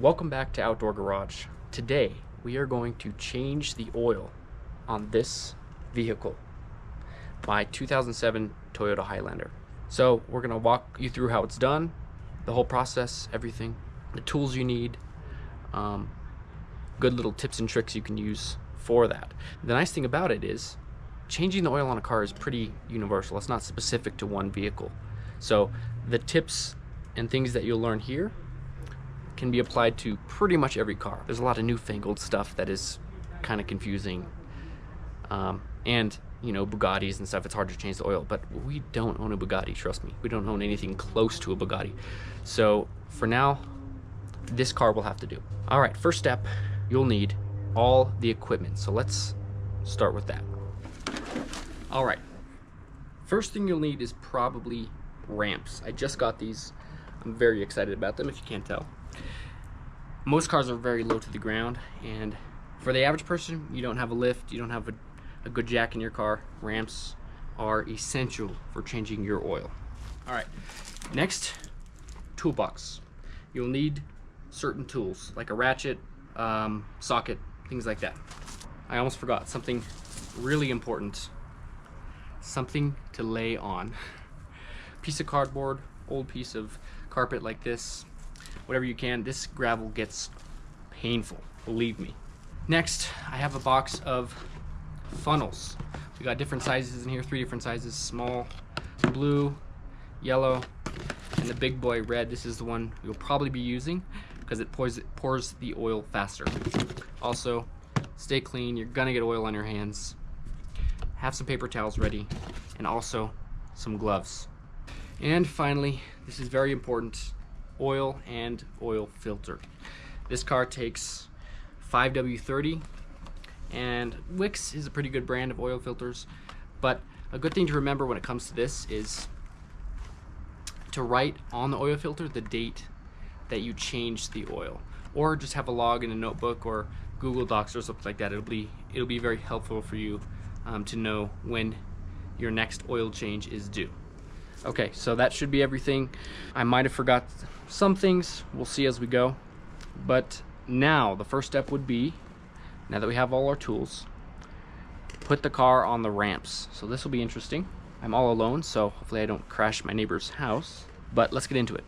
Welcome back to Outdoor Garage. Today we are going to change the oil on this vehicle, my 2007 Toyota Highlander. So we're going to walk you through how it's done, the whole process, everything, the tools you need, good little tips and tricks you can use for that. The nice thing about it is changing the oil on a car is pretty universal. It's not specific to one vehicle. So the tips and things that you'll learn here can be applied to pretty much every car. There's a lot of newfangled stuff that is kind of confusing, and you know, Bugattis and stuff, it's hard to change the oil, but we don't own a Bugatti, trust me. We don't own anything close to a Bugatti. So for now, this car will have to do. All right, first step, you'll need all the equipment. So let's start with that. All right, first thing you'll need is probably ramps. I just got these. I'm very excited about them, if you can't tell. Most cars are very low to the ground, and for the average person, you don't have a lift, you don't have a good jack in your car. Ramps are essential for changing your oil. All right, next, toolbox. You'll need certain tools like a ratchet, socket, things like that. I almost forgot something really important, something to lay on. Piece of cardboard, old piece of carpet like this, whatever you can. This gravel gets painful, believe me. Next, I have a box of funnels. We got different sizes in here, 3 different sizes: small, blue, yellow, and the big boy red. This is the one you'll probably be using because it pours the oil faster. Also, stay clean. You're gonna get oil on your hands. Have some paper towels ready, and also some gloves. And finally, this is very important, oil and oil filter. This car takes 5W30, and Wix is a pretty good brand of oil filters, but a good thing to remember when it comes to this is to write on the oil filter the date that you changed the oil, or just have a log in a notebook or Google Docs or something like that. It'll be very helpful for you to know when your next oil change is due. Okay, so that should be everything. I might have forgot some things. We'll see as we go. But now, the first step would be, now that we have all our tools, put the car on the ramps. So this will be interesting. I'm all alone, so hopefully I don't crash my neighbor's house. But let's get into it.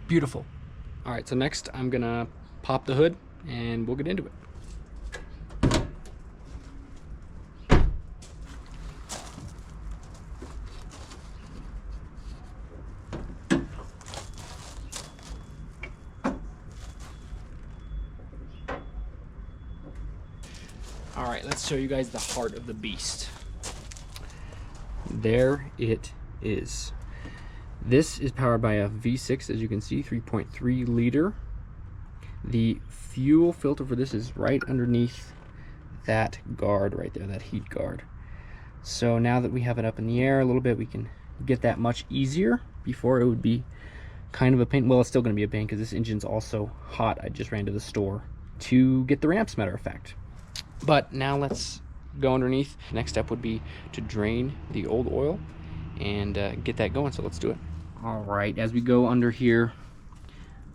Beautiful. All right, so next I'm gonna pop the hood and we'll get into it. All right, let's show you guys the heart of the beast. There it is. This is powered by a V6, as you can see, 3.3 liter. The fuel filter for this is right underneath that guard right there, that heat guard. So now that we have it up in the air a little bit, we can get that much easier. Before it would be kind of a pain. Well, it's still going to be a pain because this engine's also hot. I just ran to the store to get the ramps, matter of fact. But now let's go underneath. Next step would be to drain the old oil and get that going, so let's do it. All right, as we go under here,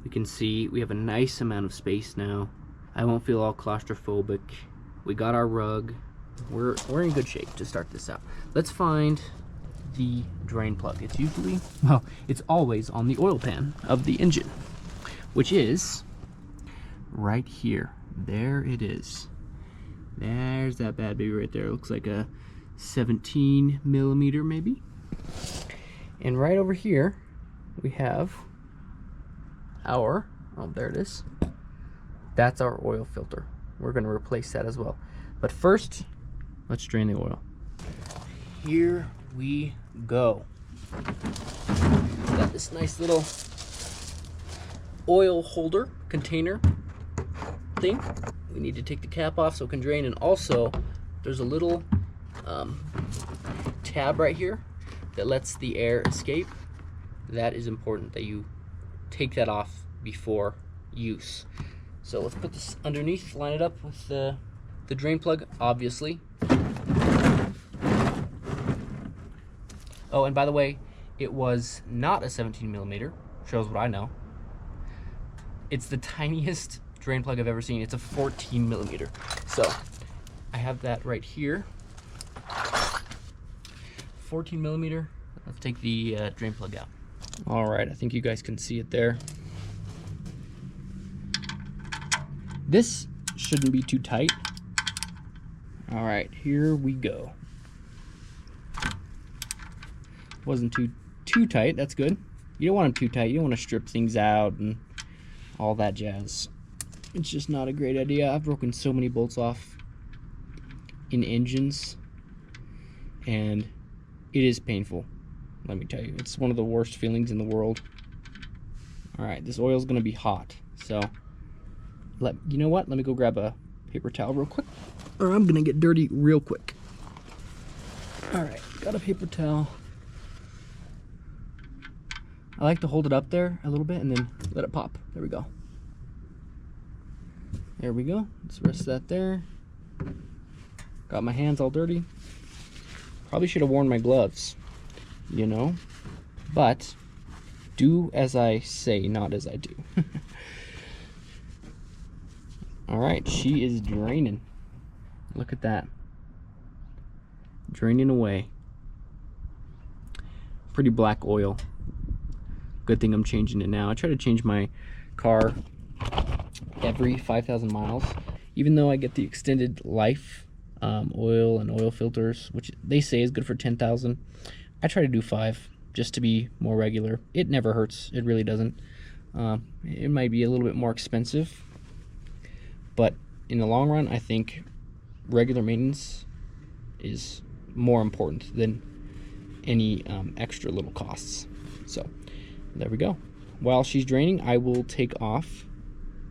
we can see we have a nice amount of space now. I won't feel all claustrophobic. We got our rug. We're in good shape to start this out. Let's find the drain plug. It's usually, well, it's always on the oil pan of the engine. which is right here. There it is. There's that bad baby right there. It looks like a 17 millimeter maybe. And right over here we have our, oh there it is. That's our oil filter. We're gonna replace that as well. But first, let's drain the oil. Here we go. Got this nice little oil holder container thing. We need to take the cap off so it can drain, and also there's a little tab right here that lets the air escape. That is important that you take that off before use. So let's put this underneath, line it up with the drain plug, obviously. Oh, and by the way, it was not a 17 millimeter, shows what I know. It's the tiniest drain plug I've ever seen. It's a 14 millimeter. So I have that right here. 14 millimeter. Let's take the drain plug out. All right, I think you guys can see it there. This shouldn't be too tight. All right, here we go. Wasn't too tight, that's good. You don't want them too tight. You don't want to strip things out and all that jazz. It's just not a great idea. I've broken so many bolts off in engines, and it is painful, let me tell you. It's one of the worst feelings in the world. All right, this oil is gonna be hot, so you know what? Let me go grab a paper towel real quick, or I'm gonna get dirty real quick. All right, got a paper towel. I like to hold it up there a little bit and then let it pop. There we go. There we go. Let's rest that there. Got my hands all dirty. Probably should have worn my gloves, you know? But do as I say, not as I do. All right, she is draining. Look at that. Draining away. Pretty black oil. Good thing I'm changing it now. I try to change my car every 5,000 miles. Even though I get the extended life oil and oil filters, which they say is good for 10,000, I try to do 5 just to be more regular. It never hurts. It really doesn't. It might be a little bit more expensive, but in the long run, I think regular maintenance is more important than any extra little costs. So there we go. While she's draining, I will take off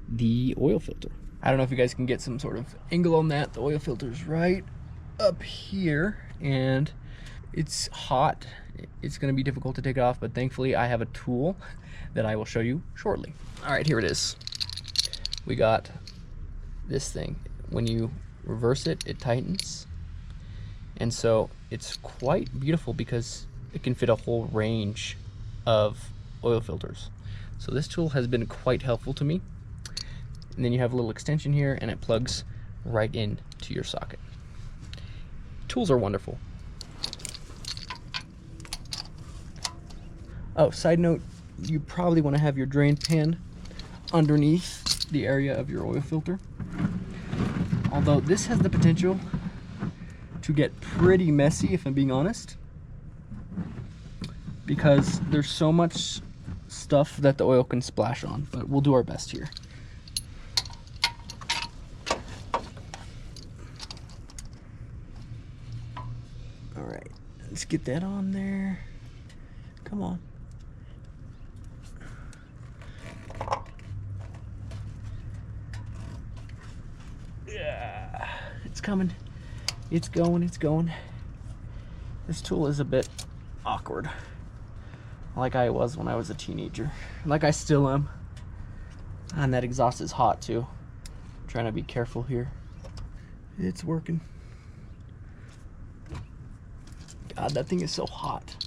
the oil filter. I don't know if you guys can get some sort of angle on that. The oil filter's right up here and it's hot. It's gonna be difficult to take it off, but thankfully I have a tool that I will show you shortly. All right, here it is. We got this thing. When you reverse it, it tightens. And so it's quite beautiful because it can fit a whole range of oil filters. So this tool has been quite helpful to me. And then you have a little extension here and it plugs right in to your socket. Tools are wonderful. Oh, side note, you probably want to have your drain pan underneath the area of your oil filter. Although this has the potential to get pretty messy, if I'm being honest, because there's so much stuff that the oil can splash on, but we'll do our best here. All right, let's get that on there. Come on. Yeah, it's coming. It's going, it's going. This tool is a bit awkward, like I was when I was a teenager, like I still am. And that exhaust is hot too. I'm trying to be careful here. It's working. God, that thing is so hot.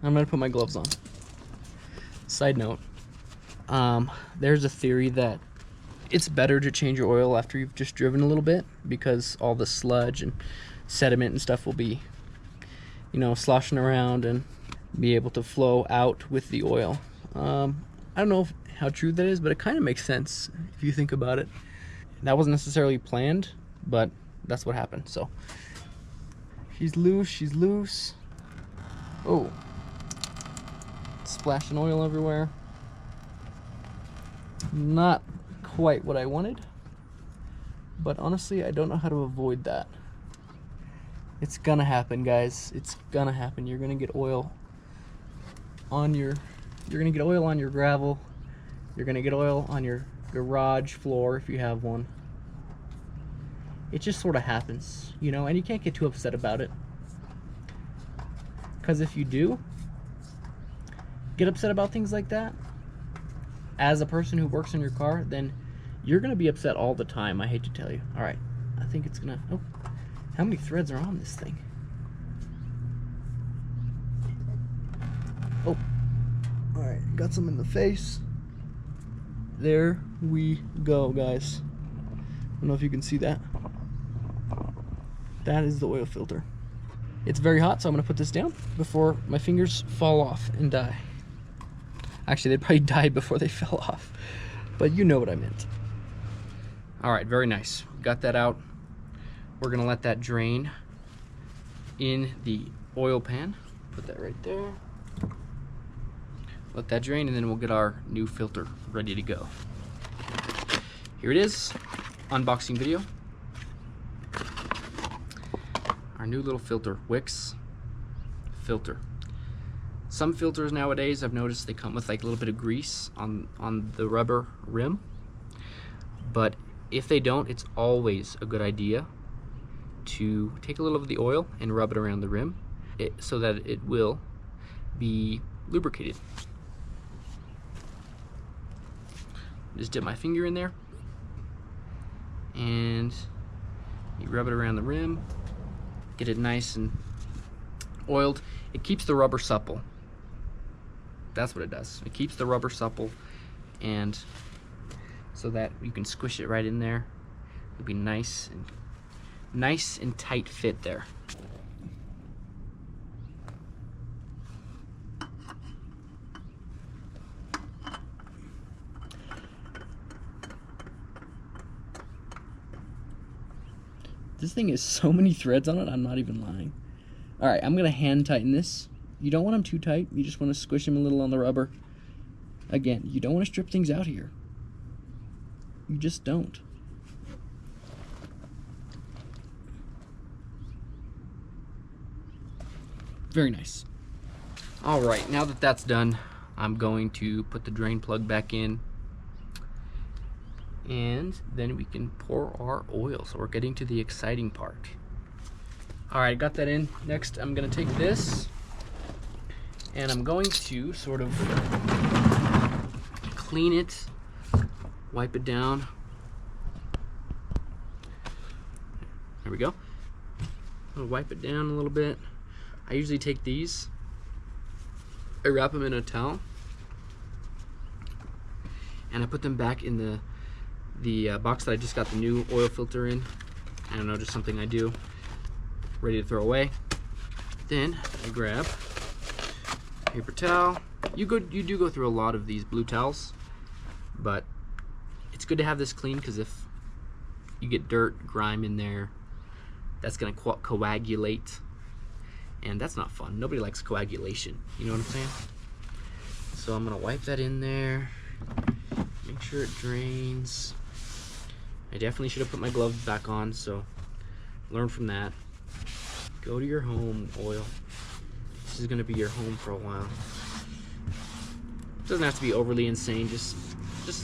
I'm gonna put my gloves on. Side note, there's a theory that it's better to change your oil after you've just driven a little bit, because all the sludge and sediment and stuff will be, you know, sloshing around and be able to flow out with the oil. I don't know if how true that is, but it kind of makes sense if you think about it. That wasn't necessarily planned, but that's what happened. So she's loose, she's loose. Oh, splashing oil everywhere. Not quite what I wanted, but honestly I don't know how to avoid that. It's gonna happen, guys. It's gonna happen. You're gonna get oil on your gravel. You're gonna get oil on your garage floor if you have one. It just sort of happens, you know, and you can't get too upset about it. Because if you do get upset about things like that, as a person who works on your car, then you're gonna be upset all the time. I hate to tell you. All right, I think it's gonna, oh, how many threads are on this thing? Oh, all right, got some in the face. There we go, guys. I don't know if you can see that. That is the oil filter. It's very hot, so I'm gonna put this down before my fingers fall off and die. Actually, they probably died before they fell off, but you know what I meant. All right, very nice. Got that out. We're gonna let that drain in the oil pan. Put that right there. Let that drain, and then we'll get our new filter ready to go. Here it is, unboxing video. Our new little filter, Wix filter. Some filters nowadays, I've noticed they come with like a little bit of grease on the rubber rim. But if they don't, it's always a good idea to take a little of the oil and rub it around the rim so that it will be lubricated. Just dip my finger in there and you rub it around the rim, get it nice and oiled. It keeps the rubber supple. That's what it does. It keeps the rubber supple, and so that you can squish it right in there. It'll be nice and tight fit there. This thing has so many threads on it, I'm not even lying. All right, I'm gonna hand tighten this. You don't want them too tight, you just wanna squish them a little on the rubber. Again, you don't wanna strip things out here. You just don't. Very nice. All right, now that that's done, I'm going to put the drain plug back in, and then we can pour our oil. So we're getting to the exciting part. All right, got that in. Next, I'm gonna take this and I'm going to sort of clean it, wipe it down. There we go. I'm gonna wipe it down a little bit. I usually take these, I wrap them in a towel, and I put them back in the box that I just got the new oil filter in. I don't know, just something I do, ready to throw away. Then I grab a paper towel. You do go through a lot of these blue towels, but it's good to have this clean, because if you get dirt, grime in there, that's gonna coagulate, and that's not fun. Nobody likes coagulation, you know what I'm saying? So I'm gonna wipe that in there, make sure it drains. I definitely should have put my gloves back on, so learn from that. Go to your home, oil. This is gonna be your home for a while. It doesn't have to be overly insane, just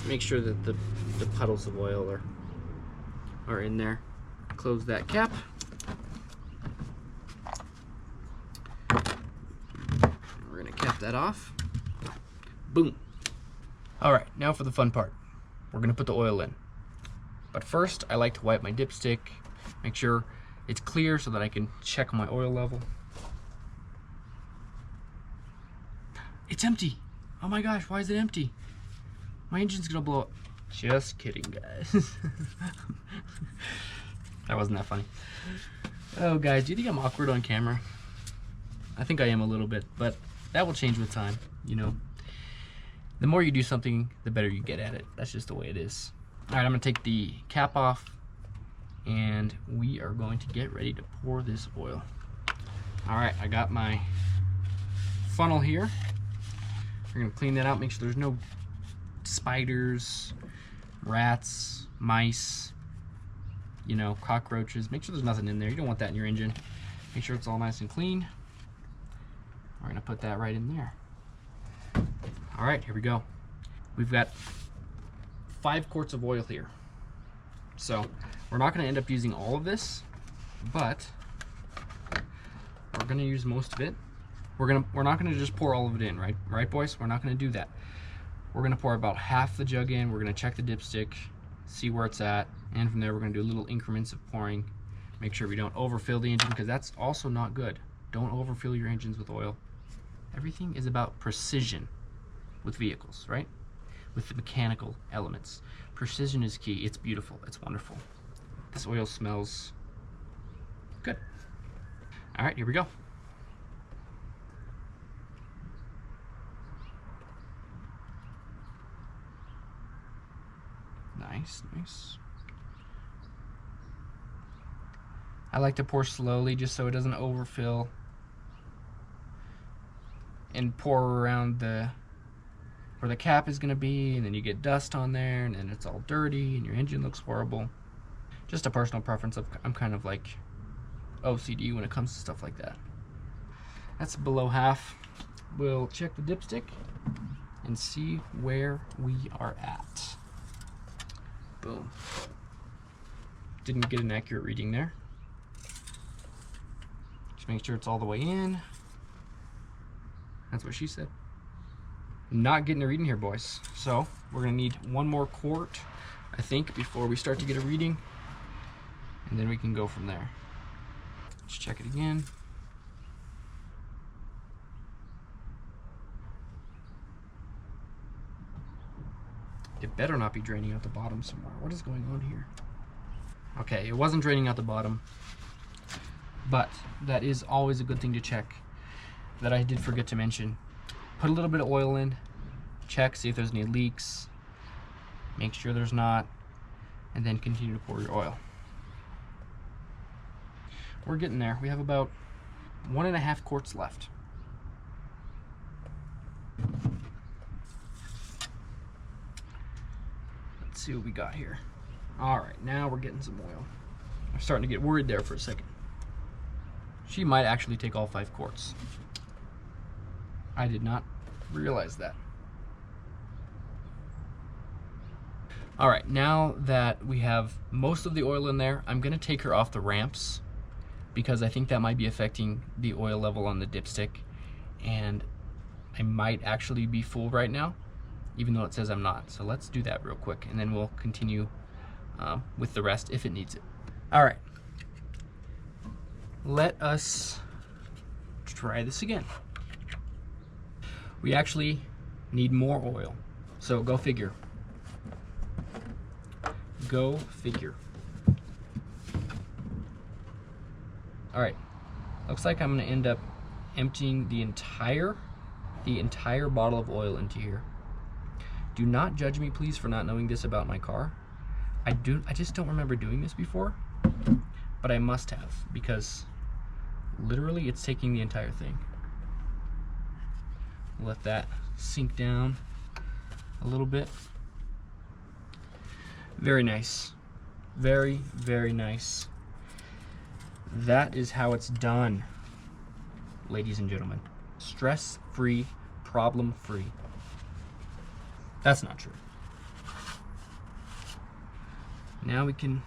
make sure that the puddles of oil are in there. Close that cap. We're gonna cap that off. Boom. All right, now for the fun part. We're gonna put the oil in. But first, I like to wipe my dipstick, make sure it's clear so that I can check my oil level. It's empty. Oh my gosh, why is it empty? My engine's gonna blow up. Just kidding, guys. That wasn't that funny. Oh, guys, do you think I'm awkward on camera? I think I am a little bit, but that will change with time, you know. The more you do something, the better you get at it. That's just the way it is. All right, I'm gonna take the cap off and we are going to get ready to pour this oil. All right, I got my funnel here. We're gonna clean that out, make sure there's no spiders, rats, mice, you know, cockroaches. Make sure there's nothing in there. You don't want that in your engine. Make sure it's all nice and clean. We're gonna put that right in there. All right, here we go. We've got 5 quarts of oil here. So we're not gonna end up using all of this, but we're gonna use most of it. We're not gonna just pour all of it in, right? Right, boys? We're not gonna do that. We're gonna pour about half the jug in. We're gonna check the dipstick, see where it's at, and from there we're gonna do little increments of pouring. Make sure we don't overfill the engine, because that's also not good. Don't overfill your engines with oil. Everything is about precision with vehicles, right? With the mechanical elements. Precision is key. It's beautiful. It's wonderful. This oil smells good. All right, here we go. Nice, nice. I like to pour slowly just so it doesn't overfill and pour around where the cap is gonna be, and then you get dust on there and then it's all dirty and your engine looks horrible. Just a personal preference. I'm kind of like OCD when it comes to stuff like that. That's below half. We'll check the dipstick and see where we are at. Boom. Didn't get an accurate reading there. Just make sure it's all the way in. That's what she said. Not getting a reading here, boys. So we're gonna need 1 more quart, I think, before we start to get a reading. And then we can go from there. Let's check it again. It better not be draining out the bottom somewhere. What is going on here? Okay, it wasn't draining out the bottom, but that is always a good thing to check that I did forget to mention. Put a little bit of oil in, check, see if there's any leaks, make sure there's not, and then continue to pour your oil. We're getting there. We have about 1.5 quarts left. Let's see what we got here. All right, now we're getting some oil. I'm starting to get worried there for a second. She might actually take all 5 quarts. I did not realize that. All right, now that we have most of the oil in there, I'm gonna take her off the ramps because I think that might be affecting the oil level on the dipstick, and I might actually be full right now, even though it says I'm not. So let's do that real quick, and then we'll continue with the rest if it needs it. All right, let us try this again. We actually need more oil, so go figure. Go figure. All right, looks like I'm gonna end up emptying the entire bottle of oil into here. Do not judge me, please, for not knowing this about my car. I just don't remember doing this before, but I must have, because literally it's taking the entire thing. Let that sink down a little bit. Very nice. Very, very nice. That is how it's done, ladies and gentlemen. Stress-free, problem-free. That's not true. Now we can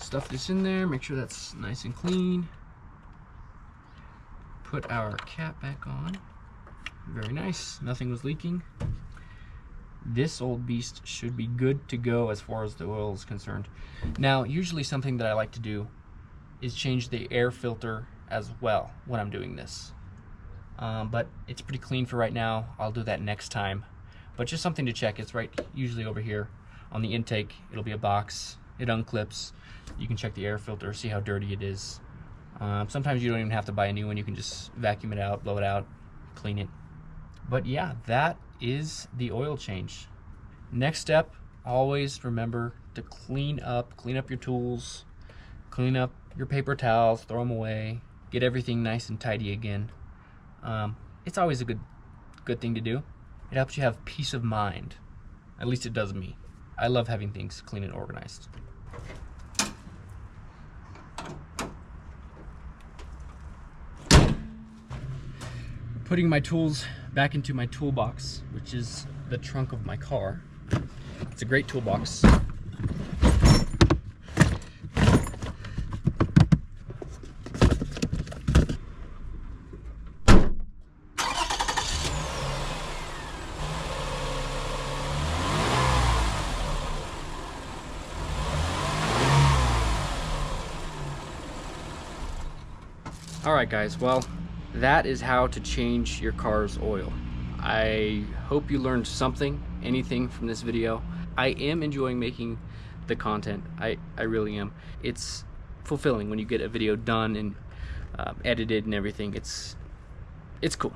stuff this in there, make sure that's nice and clean. Put our cap back on. Very nice, nothing was leaking. This old beast should be good to go as far as the oil is concerned. Now, usually something that I like to do is change the air filter as well when I'm doing this. But it's pretty clean for right now. I'll do that next time. But just something to check. It's right usually over here on the intake. It'll be a box. It unclips. You can check the air filter, see how dirty it is. Sometimes you don't even have to buy a new one. You can just vacuum it out, blow it out, clean it. But yeah, that is the oil change. Next step, always remember to clean up your tools, clean up your paper towels, throw them away, get everything nice and tidy again. It's always a good thing to do. It helps you have peace of mind. At least it does me. I love having things clean and organized. Putting my tools back into my toolbox, which is the trunk of my car. It's a great toolbox. Alright guys, well, that is how to change your car's oil. I hope you learned something, anything from this video. I am enjoying making the content. I really am. It's fulfilling when you get a video done and edited and everything. It's cool.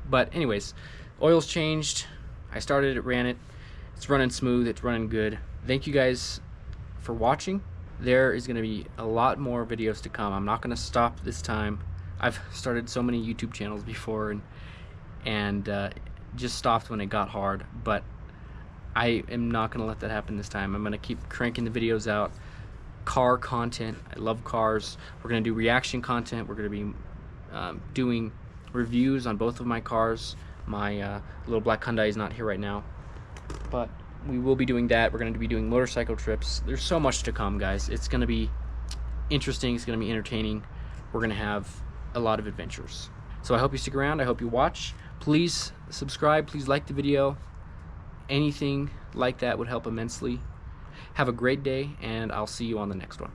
But anyways, oil's changed. I started it, ran it. It's running smooth. It's running good. Thank you guys for watching. There is going to be a lot more videos to come. I'm not going to stop this time. I've started so many YouTube channels before and just stopped when it got hard, but I am not going to let that happen this time. I'm going to keep cranking the videos out. Car content. I love cars. We're going to do reaction content. We're going to be doing reviews on both of my cars. My little black Hyundai is not here right now, but we will be doing that. We're going to be doing motorcycle trips. There's so much to come, guys. It's going to be interesting. It's going to be entertaining. We're going to have a lot of adventures. So I hope you stick around. I hope you watch. Please subscribe. Please like the video. Anything like that would help immensely. Have a great day, and I'll see you on the next one.